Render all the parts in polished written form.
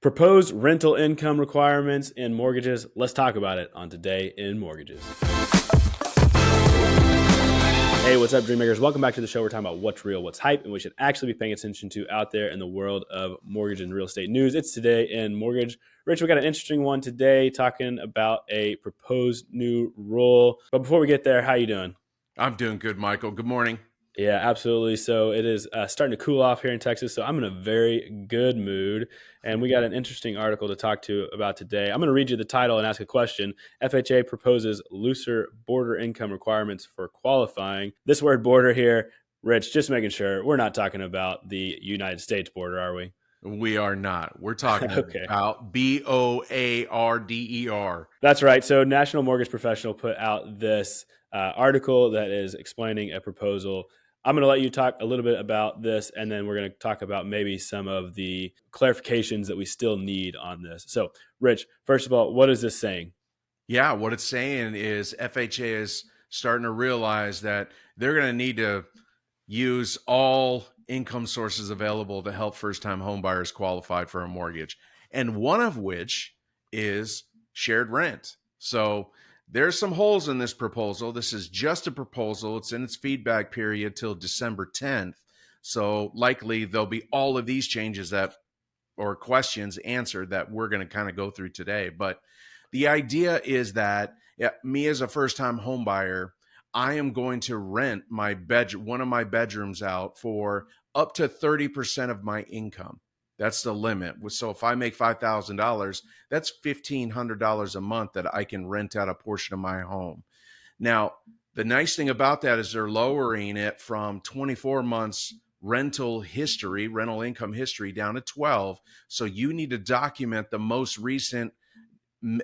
Proposed rental income requirements in mortgages. Let's talk about it on Today in Mortgages. Hey, what's up, Dreammakers? Welcome back to the show. We're talking about what's real, what's hype, and we should actually be paying attention to out there in the world of mortgage and real estate news. It's Today in Mortgage. Rich, we got an interesting one today talking about a proposed new rule. But before we get there, how you doing? I'm doing good, Michael. Good morning. Yeah, absolutely. So it is starting to cool off here in Texas. So I'm in a very good mood. And we got an interesting article to talk to about today. I'm going to read you the title and ask a question. FHA proposes looser border income requirements for qualifying. This word border here, Rich, just making sure we're not talking about the United States border, are we? We are not. We're talking Okay. about BOARDER. That's right. So National Mortgage Professional put out this article that is explaining a proposal. I'm going to let you talk a little bit about this, and then we're going to talk about maybe some of the clarifications that we still need on this. So, Rich, first of all, what is this saying? Yeah, what it's saying is FHA is starting to realize that they're going to need to use all income sources available to help first-time homebuyers qualify for a mortgage, and one of which is shared rent. So there's some holes in this proposal. This is just a proposal. It's in its feedback period till December 10th. So likely there'll be all of these changes or questions answered that we're going to kind of go through today. But the idea is that me as a first-time home buyer, I am going to rent one of my bedrooms out for up to 30% of my income. That's the limit. So if I make $5,000, that's $1,500 a month that I can rent out a portion of my home. Now, the nice thing about that is they're lowering it from 24 months rental income history down to 12. So you need to document the most recent,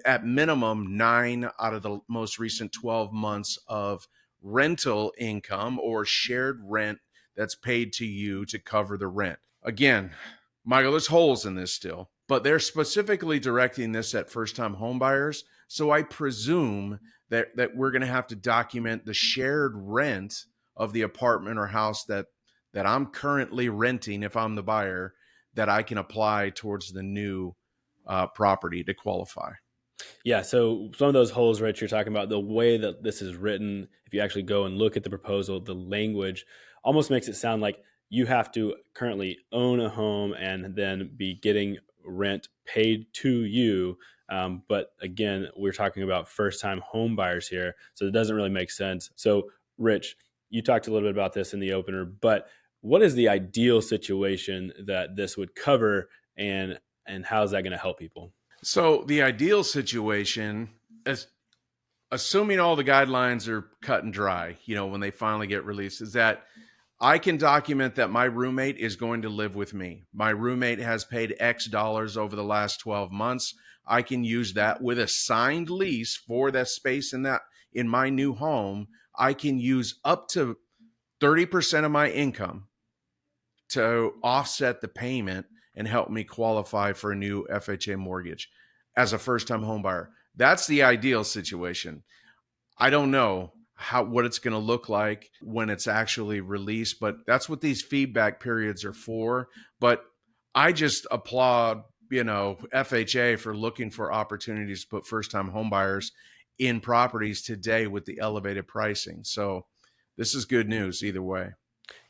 at minimum 9 out of the most recent 12 months of rental income or shared rent that's paid to you to cover the rent. Again, Michael, there's holes in this still, but they're specifically directing this at first-time home buyers. So I presume that we're going to have to document the shared rent of the apartment or house that I'm currently renting if I'm the buyer, that I can apply towards the new property to qualify. Yeah, so some of those holes, Rich, you're talking about, the way that this is written, if you actually go and look at the proposal, the language almost makes it sound like you have to currently own a home and then be getting rent paid to you. But again, we're talking about first-time home buyers here, so it doesn't really make sense. So, Rich, you talked a little bit about this in the opener, but what is the ideal situation that this would cover, and how is that going to help people? So the ideal situation is, assuming all the guidelines are cut and dry, when they finally get released, is that I can document that my roommate is going to live with me. My roommate has paid X dollars over the last 12 months. I can use that with a signed lease for that space in my new home. I can use up to 30% of my income to offset the payment and help me qualify for a new FHA mortgage as a first-time home buyer. That's the ideal situation. I don't know what it's going to look like when it's actually released, but that's what these feedback periods are for. But I just applaud, FHA for looking for opportunities to put first-time home buyers in properties today with the elevated pricing. So this is good news either way.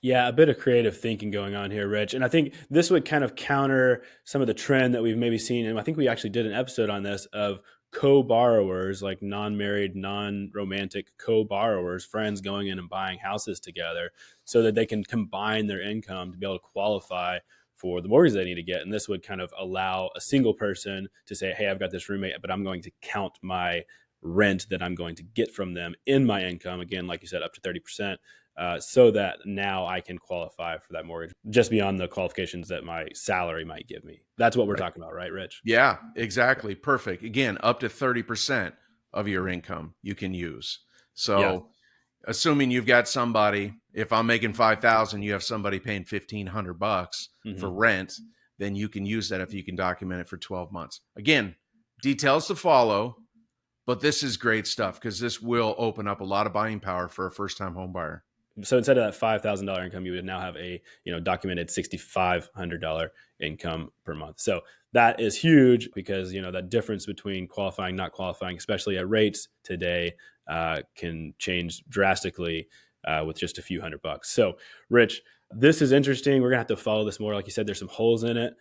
Yeah, a bit of creative thinking going on here, Rich. And I think this would kind of counter some of the trend that we've maybe seen. And I think we actually did an episode on this of co-borrowers, like non-married, non-romantic co-borrowers, friends going in and buying houses together so that they can combine their income to be able to qualify for the mortgage they need to get. And this would kind of allow a single person to say, hey, I've got this roommate, but I'm going to count my rent that I'm going to get from them in my income. Again, like you said, up to 30%. So that now I can qualify for that mortgage just beyond the qualifications that my salary might give me. That's what we're talking about, right, Rich? Yeah, exactly. Perfect. Again, up to 30% of your income you can use. So Yeah. Assuming you've got somebody, if I'm making 5,000, you have somebody paying 1,500 bucks for rent, then you can use that if you can document it for 12 months. Again, details to follow, but this is great stuff because this will open up a lot of buying power for a first-time home buyer. So instead of that $5,000 income, you would now have a documented $6,500 income per month. So that is huge because that difference between qualifying, not qualifying, especially at rates today, can change drastically with just a few $100. So, Rich, this is interesting. We're gonna have to follow this more. Like you said, there's some holes in it.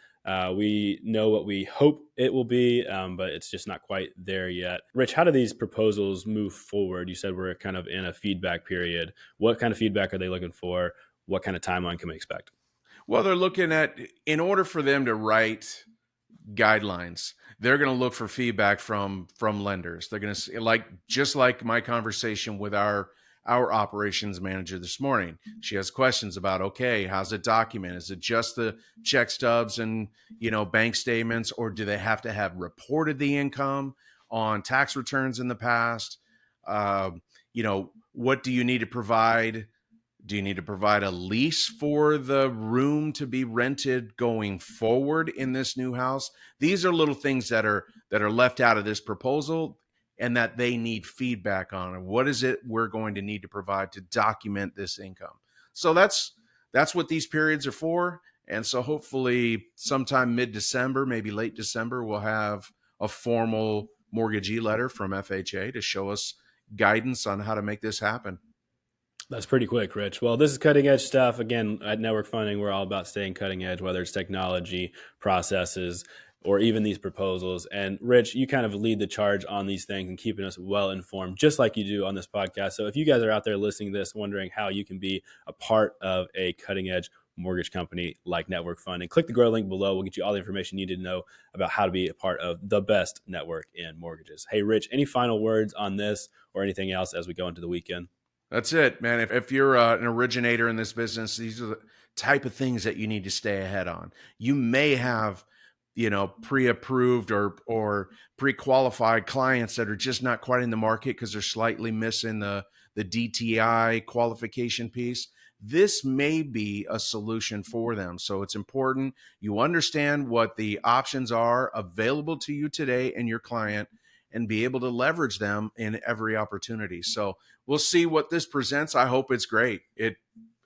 We know what we hope it will be, but it's just not quite there yet. Rich, how do these proposals move forward? You said we're kind of in a feedback period. What kind of feedback are they looking for? What kind of timeline can we expect? Well, they're looking at, in order for them to write guidelines, they're going to look for feedback from lenders. They're going to, like, just like my conversation with our operations manager this morning. She has questions about, okay, how's it documented? Is it just the check stubs and bank statements, or do they have to have reported the income on tax returns in the past? What do you need to provide? Do you need to provide a lease for the room to be rented going forward in this new house? These are little things that are left out of this proposal and that they need feedback on. And what is it we're going to need to provide to document this income? So that's what these periods are for. And so hopefully sometime mid-December, maybe late December, we'll have a formal mortgagee letter from FHA to show us guidance on how to make this happen. That's pretty quick, Rich. Well, this is cutting edge stuff. Again, at Network Funding, we're all about staying cutting edge, whether it's technology, processes, or even these proposals. And Rich, you kind of lead the charge on these things and keeping us well informed, just like you do on this podcast. So if you guys are out there listening to this, wondering how you can be a part of a cutting edge mortgage company like Network Funding, click the Grow link below. We'll get you all the information you need to know about how to be a part of the best network in mortgages. Hey, Rich, any final words on this or anything else as we go into the weekend? That's it, man. If you're an originator in this business, these are the type of things that you need to stay ahead on. You may have, pre-approved or pre-qualified clients that are just not quite in the market because they're slightly missing the DTI qualification piece. This may be a solution for them. So it's important you understand what the options are available to you today and your client, and be able to leverage them in every opportunity. So we'll see what this presents. I hope it's great.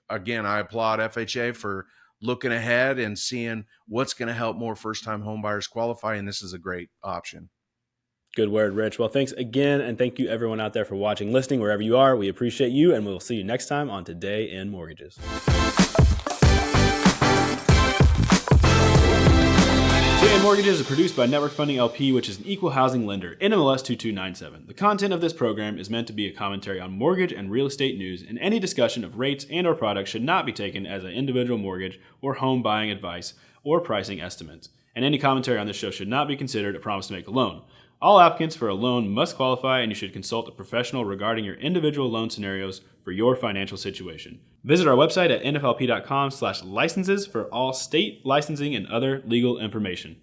Again, I applaud FHA for looking ahead and seeing what's going to help more first-time home buyers qualify, and this is a great option. Good word, Rich. Well, thanks again, and thank you everyone out there for watching, listening, wherever you are. We appreciate you, and we'll see you next time on Today in Mortgages. Today in Mortgages is produced by Network Funding LP, which is an equal housing lender, NMLS 2297. The content of this program is meant to be a commentary on mortgage and real estate news, and any discussion of rates and or products should not be taken as an individual mortgage or home buying advice or pricing estimates. And any commentary on this show should not be considered a promise to make a loan. All applicants for a loan must qualify, and you should consult a professional regarding your individual loan scenarios for your financial situation. Visit our website at nflp.com/licenses for all state licensing and other legal information.